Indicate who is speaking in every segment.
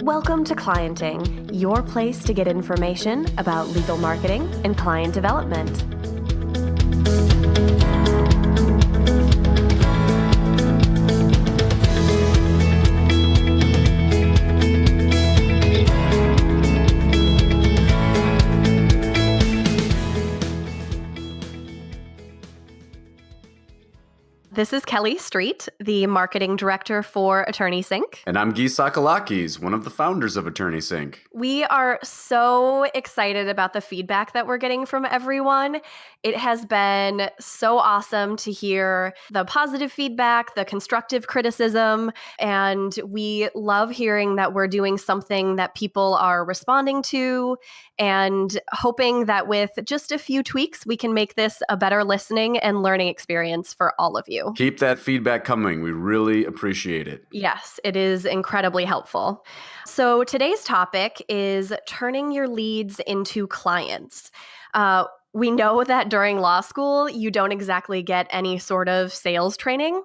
Speaker 1: Welcome to Clienting, your place to get information about legal marketing and client development. This is Kelly Street, the marketing director for Attorney Sync.
Speaker 2: And I'm Guy Sakalakis, one of the founders of Attorney Sync.
Speaker 1: We are so excited about the feedback that we're getting from everyone. It has been so awesome to hear the positive feedback, the constructive criticism, and we love hearing that we're doing something that people are responding to and hoping that with just a few tweaks, we can make this a better listening and learning experience for all of you.
Speaker 2: Keep that feedback coming. We really appreciate it.
Speaker 1: Yes, it is incredibly helpful. So today's topic is turning your leads into clients. We know that during law school, you don't exactly get any sort of sales training.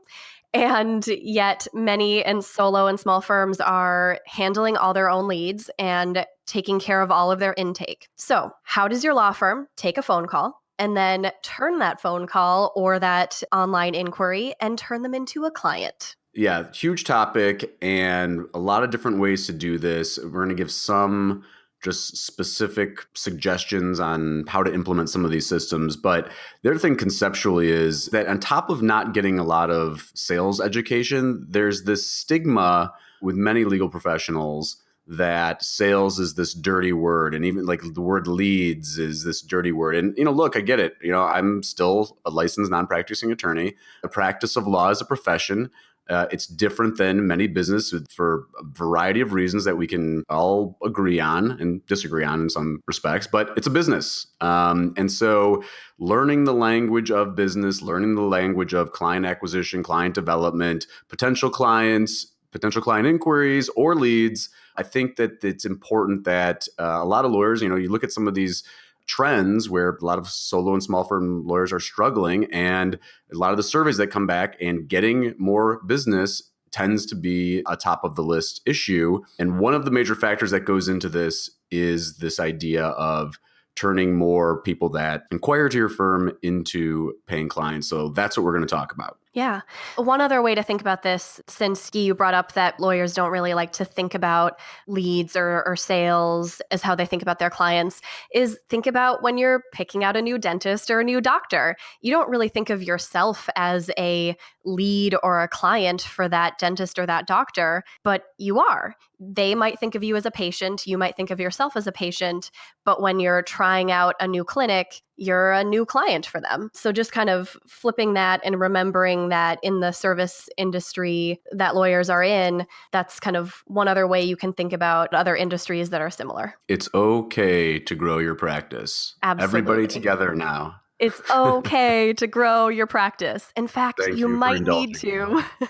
Speaker 1: And yet many solo and small firms are handling all their own leads and taking care of all of their intake. So how does your law firm take a phone call and then turn that phone call or that online inquiry and turn them into a client?
Speaker 2: Yeah, huge topic and a lot of different ways to do this. We're going to give some just specific suggestions on how to implement some of these systems. But the other thing conceptually is that on top of not getting a lot of sales education, there's this stigma with many legal professionals that sales is this dirty word. And even like the word leads is this dirty word. And, look, I get it. I'm still a licensed non-practicing attorney. The practice of law is a profession. It's different than many businesses for a variety of reasons that we can all agree on and disagree on in some respects, but it's a business. And so learning the language of business, learning the language of client acquisition, client development, potential client inquiries or leads, I think that it's important that a lot of lawyers, you look at some of these trends where a lot of solo and small firm lawyers are struggling, and a lot of the surveys that come back, and getting more business tends to be a top of the list issue. And one of the major factors that goes into this is this idea of turning more people that inquire to your firm into paying clients. So that's what we're going to talk about.
Speaker 1: Yeah. One other way to think about this, since you brought up that lawyers don't really like to think about leads or sales as how they think about their clients, is think about when you're picking out a new dentist or a new doctor. You don't really think of yourself as a lead or a client for that dentist or that doctor, but you are. They might think of you as a patient. You might think of yourself as a patient. But when you're trying out a new clinic, you're a new client for them. So just kind of flipping that and remembering that in the service industry that lawyers are in, that's kind of one other way you can think about other industries that are similar.
Speaker 2: It's okay to grow your practice.
Speaker 1: Absolutely.
Speaker 2: Everybody together now.
Speaker 1: It's okay to grow your practice. In fact,
Speaker 2: Thank
Speaker 1: you
Speaker 2: you for
Speaker 1: might need
Speaker 2: indulging
Speaker 1: to.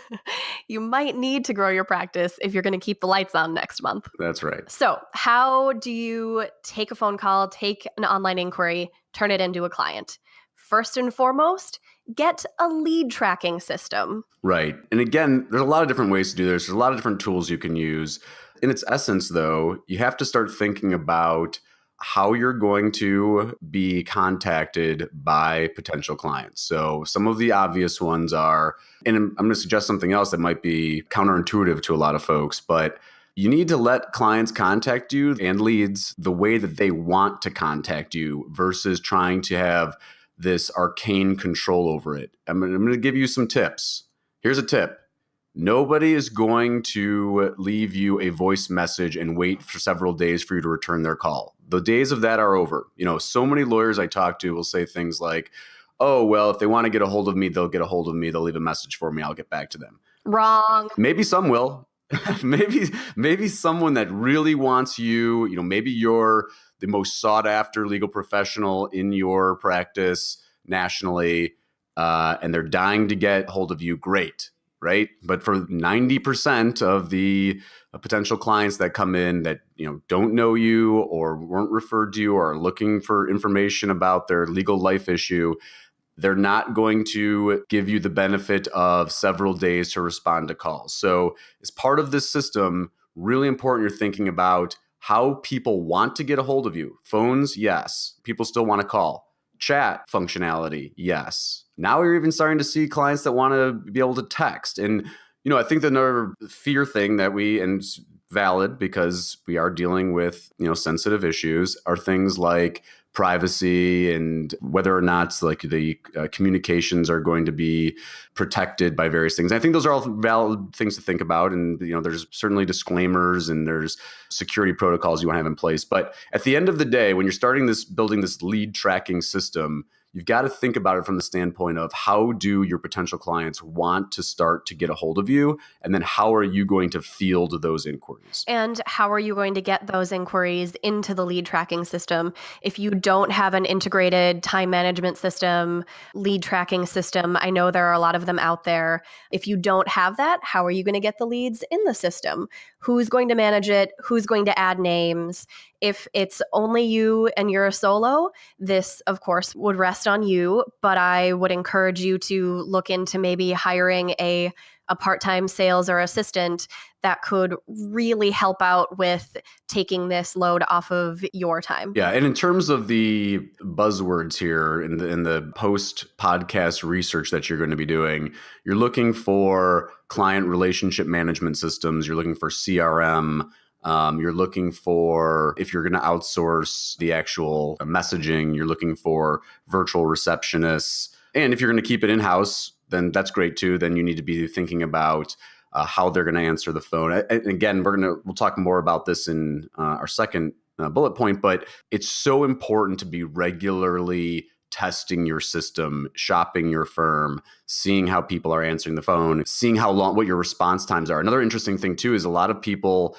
Speaker 1: You might need to grow your practice if you're going to keep the lights on next month.
Speaker 2: That's right.
Speaker 1: So how do you take a phone call, take an online inquiry, turn it into a client? First and foremost, get a lead tracking system.
Speaker 2: Right. And again, there's a lot of different ways to do this. There's a lot of different tools you can use. In its essence, though, you have to start thinking about how you're going to be contacted by potential clients. So some of the obvious ones are, and I'm going to suggest something else that might be counterintuitive to a lot of folks, but you need to let clients contact you and leads the way that they want to contact you versus trying to have this arcane control over it. I'm going to give you some tips. Here's a tip. Nobody is going to leave you a voice message and wait for several days for you to return their call. The days of that are over. So many lawyers I talk to will say things like, oh, well, if they want to get a hold of me, they'll get a hold of me. They'll leave a message for me. I'll get back to them.
Speaker 1: Wrong.
Speaker 2: Maybe some will. maybe someone that really wants you, maybe you're the most sought after legal professional in your practice nationally, and they're dying to get hold of you. Great. Right. But for 90% of the potential clients that come in that, don't know you or weren't referred to you or are looking for information about their legal life issue, they're not going to give you the benefit of several days to respond to calls. So as part of this system, really important you're thinking about how people want to get a hold of you. Phones, yes. People still want to call. Chat functionality, yes. Now you're even starting to see clients that want to be able to text. And, I think the another fear thing that and valid because we are dealing with, sensitive issues are things like privacy and whether or not like the communications are going to be protected by various things. I think those are all valid things to think about. And, there's certainly disclaimers and there's security protocols you want to have in place. But at the end of the day, when you're building this lead tracking system, you've got to think about it from the standpoint of how do your potential clients want to start to get a hold of you? And then how are you going to field those inquiries?
Speaker 1: And how are you going to get those inquiries into the lead tracking system? If you don't have an integrated time management system, lead tracking system, I know there are a lot of them out there. If you don't have that, how are you going to get the leads in the system? Who's going to manage it? Who's going to add names? If it's only you and you're a solo, this, of course, would rest on you, but I would encourage you to look into maybe hiring a part-time sales or assistant that could really help out with taking this load off of your time.
Speaker 2: Yeah, and in terms of the buzzwords here in the post-podcast research that you're going to be doing, you're looking for client relationship management systems, you're looking for CRM, you're looking for, if you're going to outsource the actual messaging, you're looking for virtual receptionists. And if you're going to keep it in-house, then that's great too. Then you need to be thinking about how they're going to answer the phone. And again, we'll talk more about this in our second bullet point, but it's so important to be regularly testing your system, shopping your firm, seeing how people are answering the phone, seeing what your response times are. Another interesting thing too is a lot of people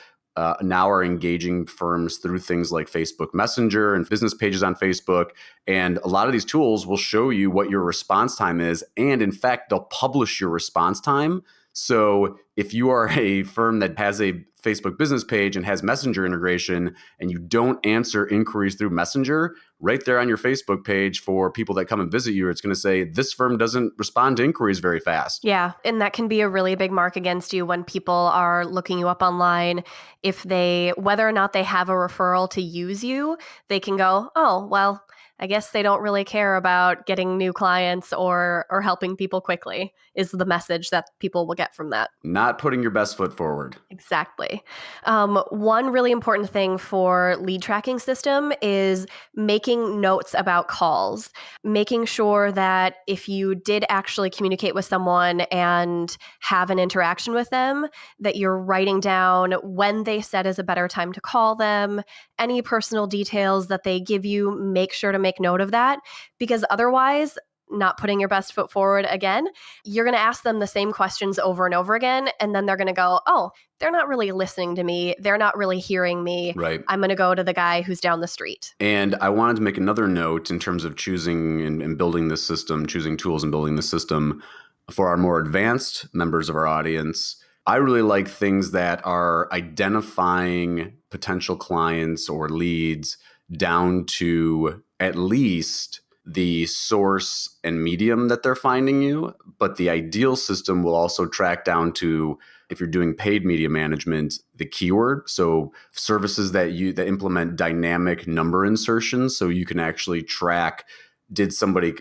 Speaker 2: now are engaging firms through things like Facebook Messenger and business pages on Facebook. And a lot of these tools will show you what your response time is. And in fact, they'll publish your response time. So if you are a firm that has a Facebook business page and has Messenger integration and you don't answer inquiries through Messenger, right there on your Facebook page for people that come and visit you, it's going to say this firm doesn't respond to inquiries very fast.
Speaker 1: Yeah, and that can be a really big mark against you when people are looking you up online. Whether or not they have a referral to use you, they can go, oh, well, I guess they don't really care about getting new clients or helping people quickly, is the message that people will get from that.
Speaker 2: Not putting your best foot forward.
Speaker 1: Exactly. One really important thing for lead tracking system is making notes about calls, making sure that if you did actually communicate with someone and have an interaction with them, that you're writing down when they said is a better time to call them, any personal details that they give you, make sure to make note of that, because otherwise, not putting your best foot forward again, you're going to ask them the same questions over and over again. And then they're going to go, oh, they're not really listening to me. They're not really hearing me.
Speaker 2: Right.
Speaker 1: I'm going to go to the guy who's down the street.
Speaker 2: And I wanted to make another note in terms of choosing and building this system, choosing tools and building the system for our more advanced members of our audience. I really like things that are identifying potential clients or leads down to at least the source and medium that they're finding you. But the ideal system will also track down to, if you're doing paid media management, the keyword. So services that implement dynamic number insertions, so you can actually track, did somebody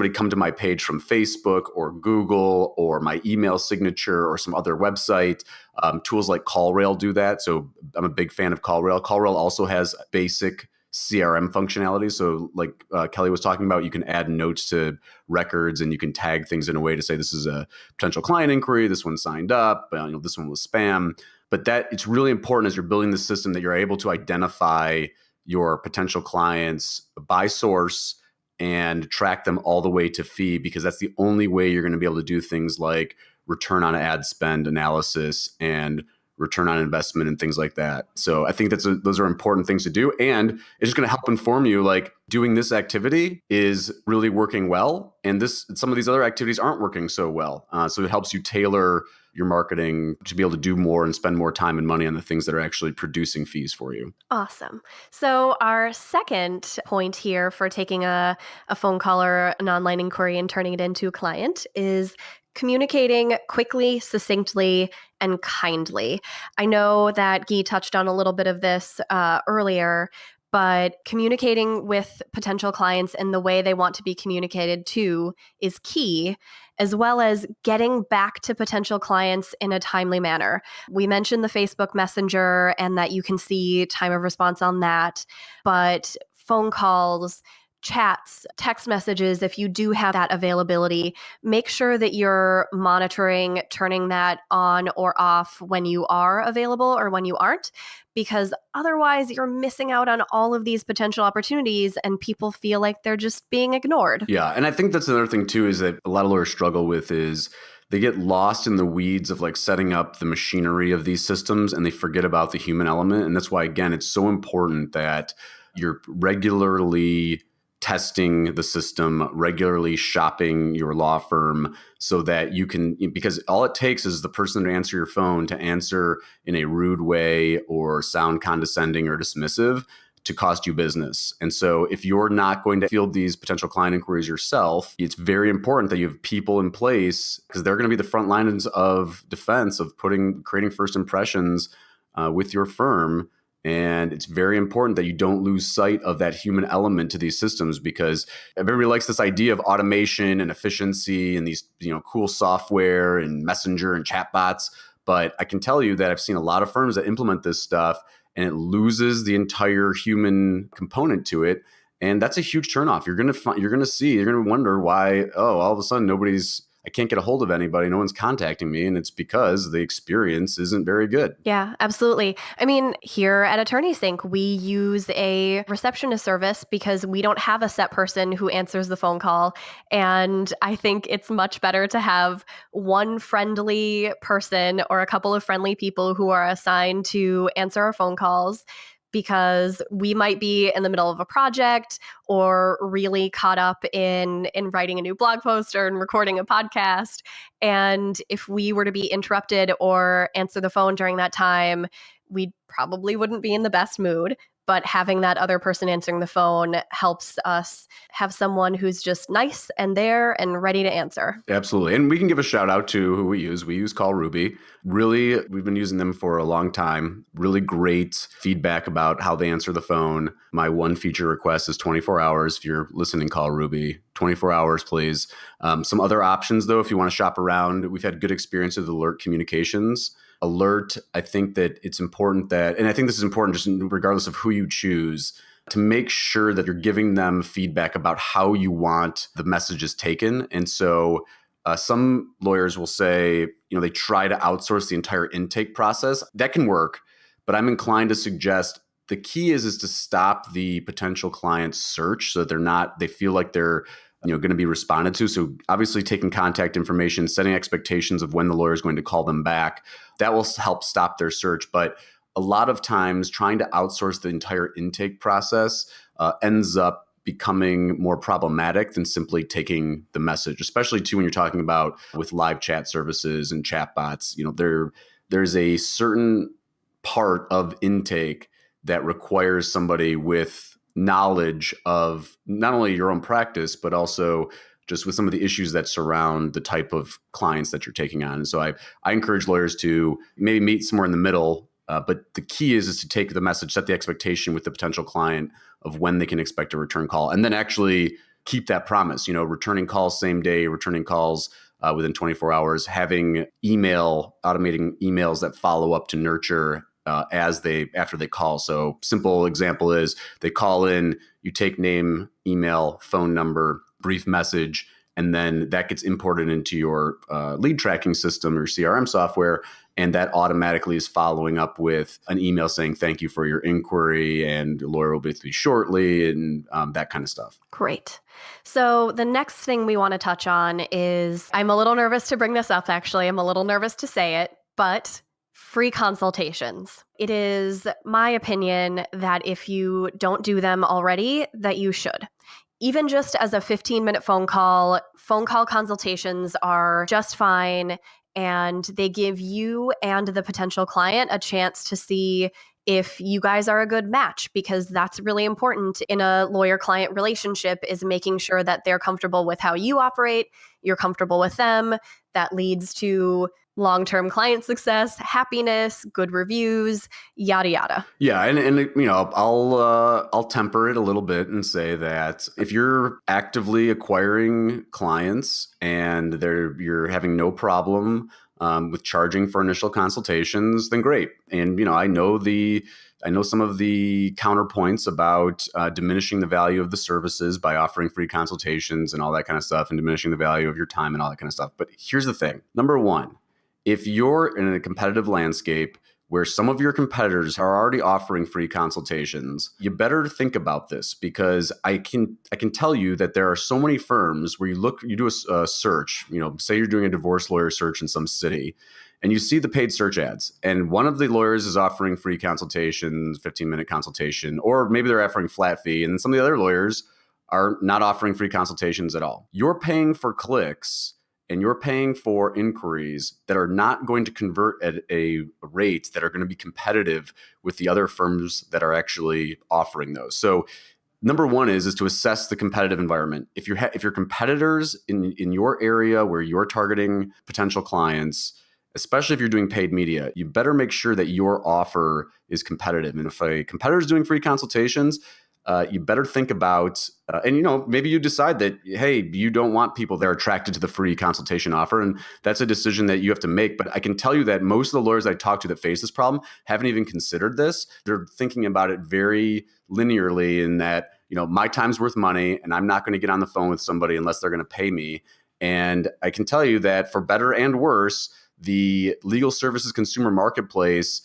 Speaker 2: come to my page from Facebook or Google or my email signature or some other website? Tools like CallRail do that. So I'm a big fan of CallRail. CallRail also has basic CRM functionality. So like Kelly was talking about, you can add notes to records and you can tag things in a way to say, this is a potential client inquiry. This one signed up, this one was spam. But that it's really important as you're building the system that you're able to identify your potential clients by source and track them all the way to fee, because that's the only way you're going to be able to do things like return on ad spend analysis and return on investment and things like that. So I think those are important things to do. And it's just going to help inform you, like, doing this activity is really working well. And some of these other activities aren't working so well. So it helps you tailor your marketing to be able to do more and spend more time and money on the things that are actually producing fees for you.
Speaker 1: Awesome. So our second point here for taking a phone call or an online inquiry and turning it into a client is communicating quickly, succinctly, and kindly. I know that Guy touched on a little bit of this earlier, but communicating with potential clients in the way they want to be communicated to is key, as well as getting back to potential clients in a timely manner. We mentioned the Facebook Messenger and that you can see time of response on that, but phone calls, chats, text messages, if you do have that availability, make sure that you're monitoring, turning that on or off when you are available or when you aren't, because otherwise you're missing out on all of these potential opportunities and people feel like they're just being ignored.
Speaker 2: Yeah. And I think that's another thing too, is that a lot of lawyers struggle with is they get lost in the weeds of like setting up the machinery of these systems and they forget about the human element. And that's why, again, it's so important that you're regularly testing the system, regularly shopping your law firm so that you can, because all it takes is the person to answer your phone to answer in a rude way or sound condescending or dismissive to cost you business. And so if you're not going to field these potential client inquiries yourself, it's very important that you have people in place because they're going to be the front lines of defense of creating first impressions with your firm. And it's very important that you don't lose sight of that human element to these systems because everybody likes this idea of automation and efficiency and these, cool software and messenger and chatbots. But I can tell you that I've seen a lot of firms that implement this stuff and it loses the entire human component to it. And that's a huge turnoff. You're going to wonder why, all of a sudden I can't get a hold of anybody. No one's contacting me. And it's because the experience isn't very good.
Speaker 1: Yeah, absolutely. I mean, here at Attorney Sync, we use a receptionist service because we don't have a set person who answers the phone call. And I think it's much better to have one friendly person or a couple of friendly people who are assigned to answer our phone calls, because we might be in the middle of a project or really caught up in writing a new blog post or in recording a podcast. And if we were to be interrupted or answer the phone during that time, we probably wouldn't be in the best mood. But having that other person answering the phone helps us have someone who's just nice and there and ready to answer.
Speaker 2: Absolutely. And we can give a shout out to who we use. We use Call Ruby. Really, we've been using them for a long time. Really great feedback about how they answer the phone. My one feature request is 24 hours. If you're listening, Call Ruby. 24 hours, please. Some other options, though, if you want to shop around, we've had good experience with Alert Communications. Alert, I think that it's important that, and I think this is important just regardless of who you choose, to make sure that you're giving them feedback about how you want the messages taken. And so some lawyers will say, they try to outsource the entire intake process. That can work, but I'm inclined to suggest the key is to stop the potential client's search so that they feel like they're going to be responded to. So obviously taking contact information, setting expectations of when the lawyer is going to call them back, that will help stop their search. But a lot of times trying to outsource the entire intake process ends up becoming more problematic than simply taking the message, especially too when you're talking about with live chat services and chatbots. There's a certain part of intake that requires somebody with knowledge of not only your own practice, but also just with some of the issues that surround the type of clients that you're taking on. And so I encourage lawyers to maybe meet somewhere in the middle, but the key is to take the message, set the expectation with the potential client of when they can expect a return call, and then actually keep that promise, returning calls same day, returning calls within 24 hours, having automating emails that follow up to nurture after they call. So simple example is they call in, you take name, email, phone number, brief message, and then that gets imported into your lead tracking system or CRM software. And that automatically is following up with an email saying, thank you for your inquiry and the lawyer will be with you shortly, and that kind of stuff.
Speaker 1: Great. So the next thing we want to touch on is, I'm a little nervous to bring this up, actually. I'm a little nervous to say it, but free consultations. It is my opinion that if you don't do them already, that you should. Even just as a 15-minute phone call consultations are just fine, and they give you and the potential client a chance to see if you guys are a good match, because that's really important in a lawyer-client relationship, is making sure that they're comfortable with how you operate, you're comfortable with them, that leads to long-term client success, happiness, good reviews, yada yada.
Speaker 2: Yeah, and I'll temper it a little bit and say that if you're actively acquiring clients and you're having no problem with charging for initial consultations, then great. And I know some of the counterpoints about diminishing the value of the services by offering free consultations and all that kind of stuff, and diminishing the value of your time and all that kind of stuff. But here's the thing: number one, if you're in a competitive landscape where some of your competitors are already offering free consultations, you better think about this, because I can tell you that there are so many firms where you do a search, say you're doing a divorce lawyer search in some city, and you see the paid search ads, and one of the lawyers is offering free consultations, 15-minute consultation, or maybe they're offering flat fee, and some of the other lawyers are not offering free consultations at all. You're paying for clicks and you're paying for inquiries that are not going to convert at a rate that are going to be competitive with the other firms that are actually offering those. So number one is to assess the competitive environment. If your competitors in your area where you're targeting potential clients, especially if you're doing paid media, you better make sure that your offer is competitive. And if a competitor is doing free consultations, you better think about, and maybe you decide that, hey, you don't want people that are attracted to the free consultation offer, and that's a decision that you have to make. But I can tell you that most of the lawyers I talk to that face this problem haven't even considered this. They're thinking about it very linearly, in that, my time's worth money, and I'm not going to get on the phone with somebody unless they're going to pay me. And I can tell you that for better and worse, the legal services consumer marketplace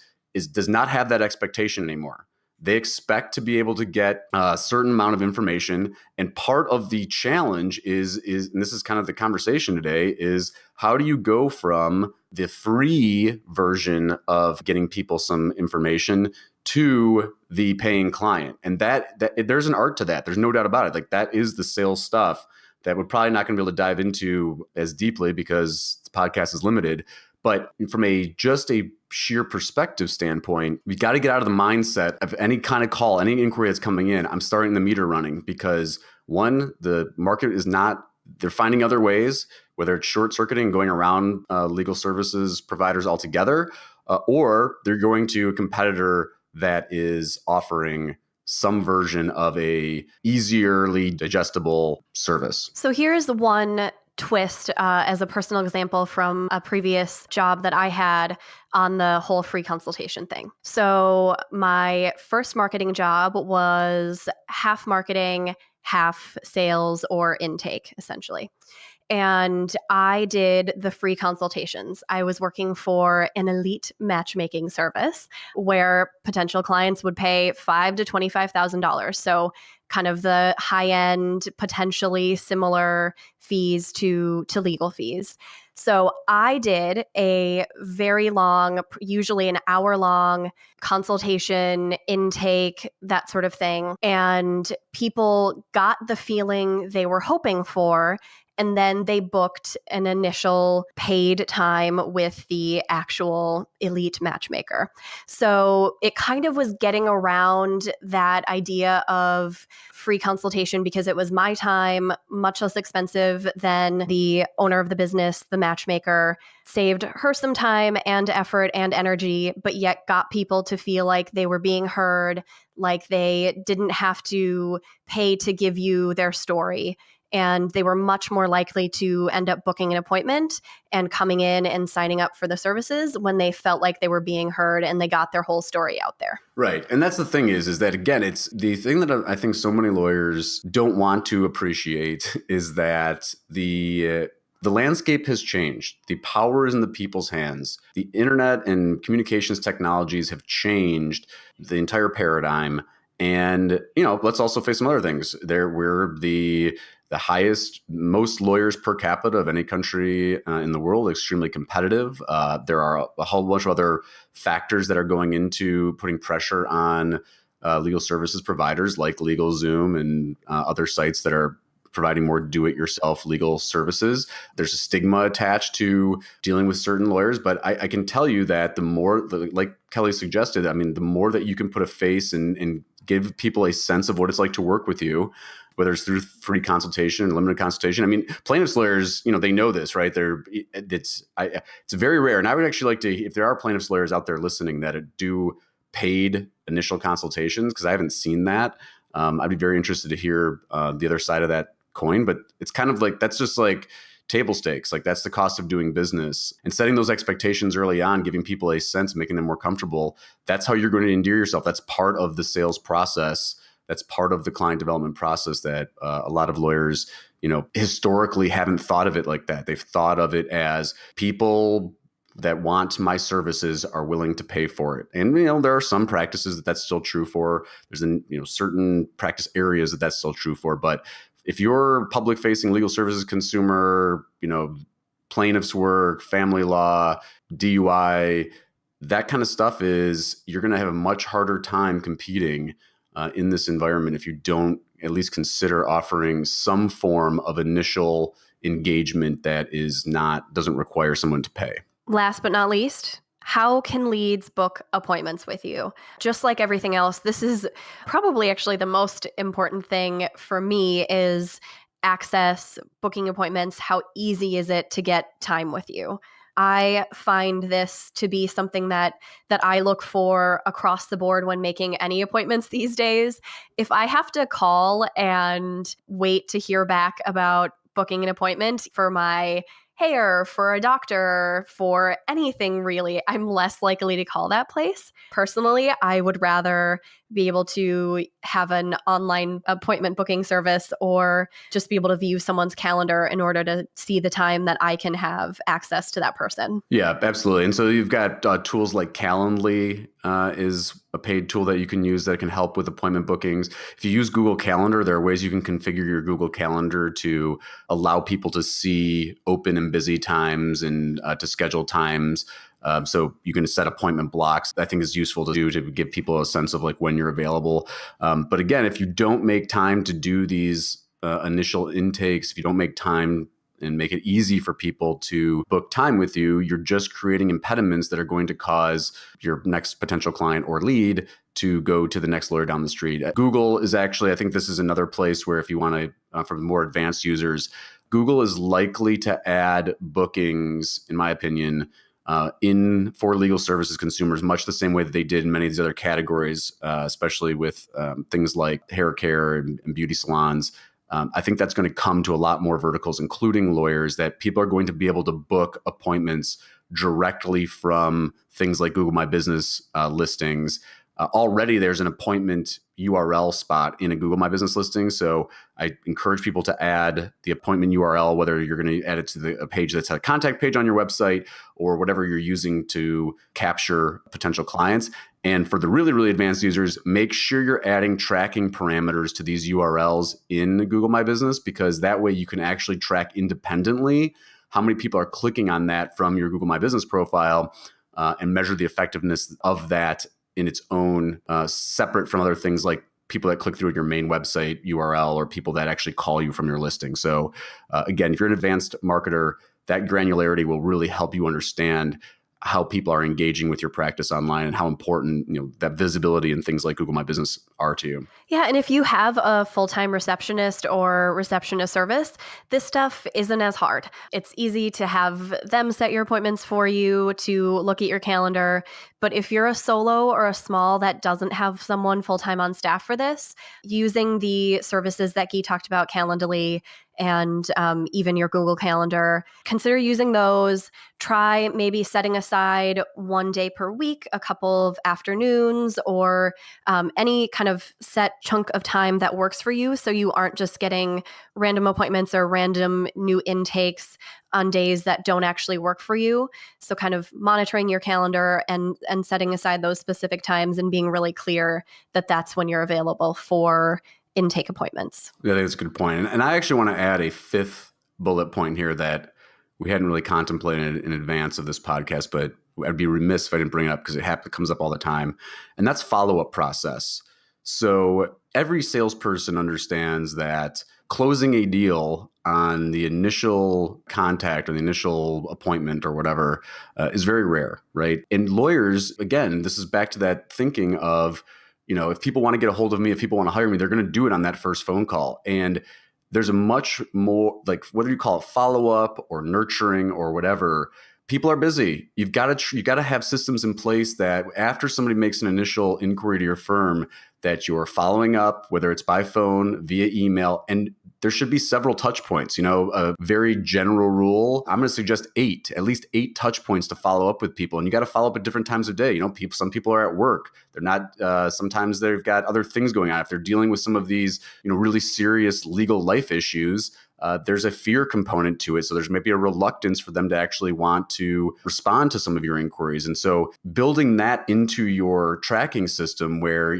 Speaker 2: does not have that expectation anymore. They expect to be able to get a certain amount of information. And part of the challenge is, and this is kind of the conversation today, is how do you go from the free version of getting people some information to the paying client? And that there's an art to that. There's no doubt about it. Like, that is the sales stuff that we're probably not going to be able to dive into as deeply because the podcast is limited. But from just a sheer perspective standpoint, we got to get out of the mindset of any kind of call, any inquiry that's coming in, I'm starting the meter running, because one, the market is not, they're finding other ways, whether it's short circuiting, going around legal services providers altogether, or they're going to a competitor that is offering some version of a easierly digestible service.
Speaker 1: So here's the one twist as a personal example from a previous job that I had on the whole free consultation thing. So my first marketing job was half marketing, half sales or intake, essentially. And I did the free consultations. I was working for an elite matchmaking service where potential clients would pay $5,000 to $25,000. So kind of the high end, potentially similar fees to legal fees. So I did a very long, usually an hour-long consultation, intake, that sort of thing. And people got the feeling they were hoping for. And then they booked an initial paid time with the actual elite matchmaker. So it kind of was getting around that idea of free consultation because it was my time, much less expensive than the owner of the business, the matchmaker, saved her some time and effort and energy, but yet got people to feel like they were being heard, like they didn't have to pay to give you their story. And they were much more likely to end up booking an appointment and coming in and signing up for the services when they felt like they were being heard and they got their whole story out there.
Speaker 2: Right. And that's the thing is that, again, it's the thing that I think so many lawyers don't want to appreciate is that the landscape has changed. The power is in the people's hands. The internet and communications technologies have changed the entire paradigm. And, let's also face some other things. We're the highest, most lawyers per capita of any country in the world, extremely competitive. There are a whole bunch of other factors that are going into putting pressure on legal services providers like LegalZoom and other sites that are providing more do-it-yourself legal services. There's a stigma attached to dealing with certain lawyers, but I can tell you that like Kelly suggested, the more that you can put a face and give people a sense of what it's like to work with you, whether it's through free consultation, limited consultation. I mean, plaintiffs lawyers, they know this, right? It's very rare. And I would actually like to, if there are plaintiffs lawyers out there listening that do paid initial consultations, because I haven't seen that. I'd be very interested to hear the other side of that coin, but it's kind of like, that's just like table stakes. Like that's the cost of doing business, and setting those expectations early on, giving people a sense, making them more comfortable. That's how you're going to endear yourself. That's part of the sales process. That's part of the client development process that a lot of lawyers, historically haven't thought of it like that. They've thought of it as people that want my services are willing to pay for it. And, there are some practices that that's still true for. There's, certain practice areas that that's still true for. But if you're public facing legal services consumer, plaintiff's work, family law, DUI, that kind of stuff you're going to have a much harder time competing in this environment if you don't at least consider offering some form of initial engagement that doesn't require someone to pay.
Speaker 1: Last but not least, how can leads book appointments with you? Just like everything else, this is probably actually the most important thing for me is access, booking appointments. How easy is it to get time with you? I find this to be something that I look for across the board when making any appointments these days. If I have to call and wait to hear back about booking an appointment for my hair, for a doctor, for anything really, I'm less likely to call that place. Personally, I would rather be able to have an online appointment booking service or just be able to view someone's calendar in order to see the time that I can have access to that person.
Speaker 2: Yeah, absolutely. And so you've got tools like Calendly is a paid tool that you can use that can help with appointment bookings. If you use Google Calendar, there are ways you can configure your Google Calendar to allow people to see open and busy times and to schedule times. So you can set appointment blocks. I think is useful to do to give people a sense of like when you're available. But again, if you don't make time to do these initial intakes, if you don't make time and make it easy for people to book time with you, you're just creating impediments that are going to cause your next potential client or lead to go to the next lawyer down the street. Google is actually, I think this is another place where if you want to, for more advanced users, Google is likely to add bookings, in my opinion, for legal services consumers, much the same way that they did in many of these other categories, especially with things like hair care and beauty salons. I think that's going to come to a lot more verticals, including lawyers, that people are going to be able to book appointments directly from things like Google My Business listings. Already there's an appointment URL spot in a Google My Business listing. So I encourage people to add the appointment URL, whether you're going to add it to a page that's a contact page on your website or whatever you're using to capture potential clients. And for the really, really advanced users, make sure you're adding tracking parameters to these URLs in Google My Business, because that way you can actually track independently how many people are clicking on that from your Google My Business profile and measure the effectiveness of that in its own, separate from other things like people that click through your main website URL or people that actually call you from your listing. So again, if you're an advanced marketer, that granularity will really help you understand how people are engaging with your practice online and how important, that visibility and things like Google My Business are to you.
Speaker 1: Yeah. And if you have a full-time receptionist or receptionist service, this stuff isn't as hard. It's easy to have them set your appointments for you, to look at your calendar. But if you're a solo or a small that doesn't have someone full-time on staff for this, using the services that Guy talked about, Calendly, and even your Google Calendar, consider using those. Try maybe setting aside one day per week, a couple of afternoons, or any kind of set chunk of time that works for you, so you aren't just getting random appointments or random new intakes on days that don't actually work for you. So kind of monitoring your calendar and setting aside those specific times and being really clear that that's when you're available for intake appointments.
Speaker 2: Yeah, I think that's a good point. And I actually want to add a fifth bullet point here that we hadn't really contemplated in advance of this podcast, but I'd be remiss if I didn't bring it up because it comes up all the time. And that's follow-up process. So every salesperson understands that closing a deal on the initial contact or the initial appointment or whatever is very rare, right? And lawyers, again, this is back to that thinking of if people want to get a hold of me, if people want to hire me, they're going to do it on that first phone call. And there's a much more, like, whether you call it follow-up or nurturing or whatever, people are busy. You've got to have systems in place that after somebody makes an initial inquiry to your firm, that you're following up, whether it's by phone, via email, and there should be several touch points. A very general rule, I'm going to suggest at least 8 touch points to follow up with people. And you got to follow up at different times of day. Some people are at work. They're not, sometimes they've got other things going on. If they're dealing with some of these, really serious legal life issues, there's a fear component to it. So there's maybe a reluctance for them to actually want to respond to some of your inquiries. And so building that into your tracking system where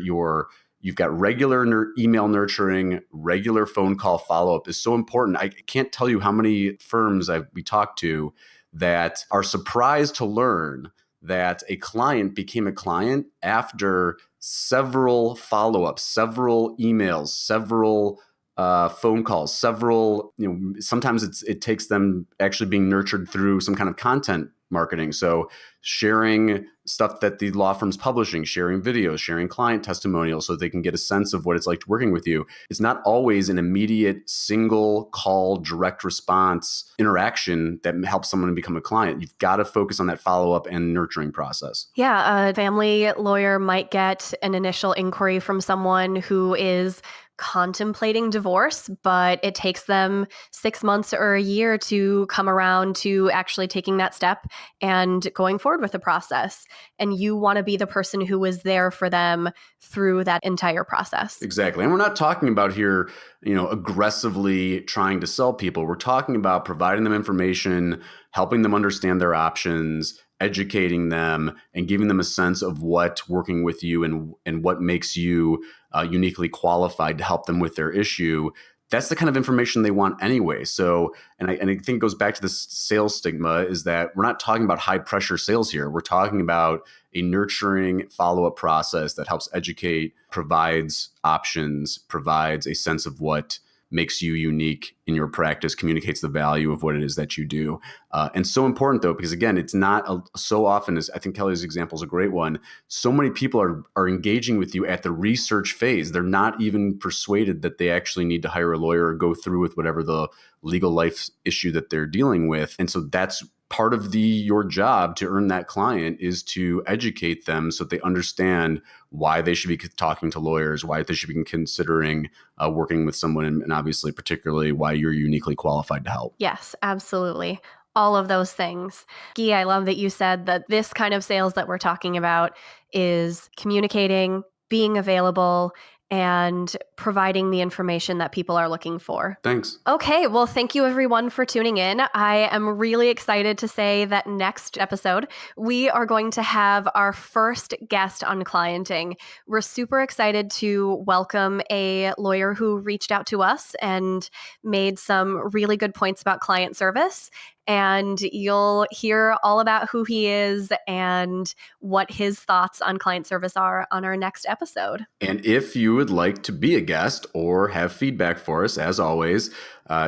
Speaker 2: you've got regular email nurturing, regular phone call follow-up is so important. I can't tell you how many firms we talked to that are surprised to learn that a client became a client after several follow-ups, several emails, several phone calls, several, sometimes it takes them actually being nurtured through some kind of content marketing. So sharing stuff that the law firm's publishing, sharing videos, sharing client testimonials so they can get a sense of what it's like working with you. It's not always an immediate single call, direct response interaction that helps someone become a client. You've got to focus on that follow-up and nurturing process.
Speaker 1: Yeah, a family lawyer might get an initial inquiry from someone who is contemplating divorce, but it takes them 6 months or a year to come around to actually taking that step and going forward with the process. And you want to be the person who is there for them through that entire process.
Speaker 2: Exactly. And we're not talking about here, aggressively trying to sell people. We're talking about providing them information, helping them understand their options, educating them, and giving them a sense of what working with you and what makes you uniquely qualified to help them with their issue. That's the kind of information they want anyway. So, and I think it goes back to this sales stigma, is that we're not talking about high pressure sales here. We're talking about a nurturing follow-up process that helps educate, provides options, provides a sense of what makes you unique in your practice, communicates the value of what it is that you do. And so important, though, because again, it's not so often, as I think Kelly's example is a great one, so many people are engaging with you at the research phase. They're not even persuaded that they actually need to hire a lawyer or go through with whatever the legal life issue that they're dealing with. And so that's part of your job to earn that client, is to educate them so that they understand why they should be talking to lawyers, why they should be considering working with someone, and obviously particularly why you're uniquely qualified to help.
Speaker 1: Yes, absolutely. All of those things. Guy, I love that you said that this kind of sales that we're talking about is communicating, being available, and providing the information that people are looking for.
Speaker 2: Thanks.
Speaker 1: Okay, well, thank you everyone for tuning in. I am really excited to say that next episode, we are going to have our first guest on clienting. We're super excited to welcome a lawyer who reached out to us and made some really good points about client service. And you'll hear all about who he is and what his thoughts on client service are on our next episode.
Speaker 2: And if you would like to be a guest or have feedback for us, as always,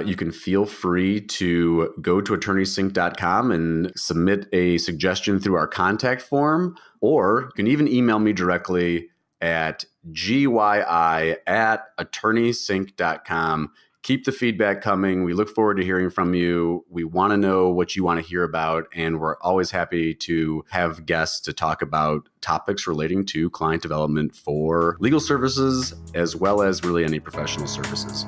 Speaker 2: you can feel free to go to attorneysync.com and submit a suggestion through our contact form, or you can even email me directly at gyi@attorneysync.com. Keep the feedback coming. We look forward to hearing from you. We want to know what you want to hear about, and we're always happy to have guests to talk about topics relating to client development for legal services, as well as really any professional services.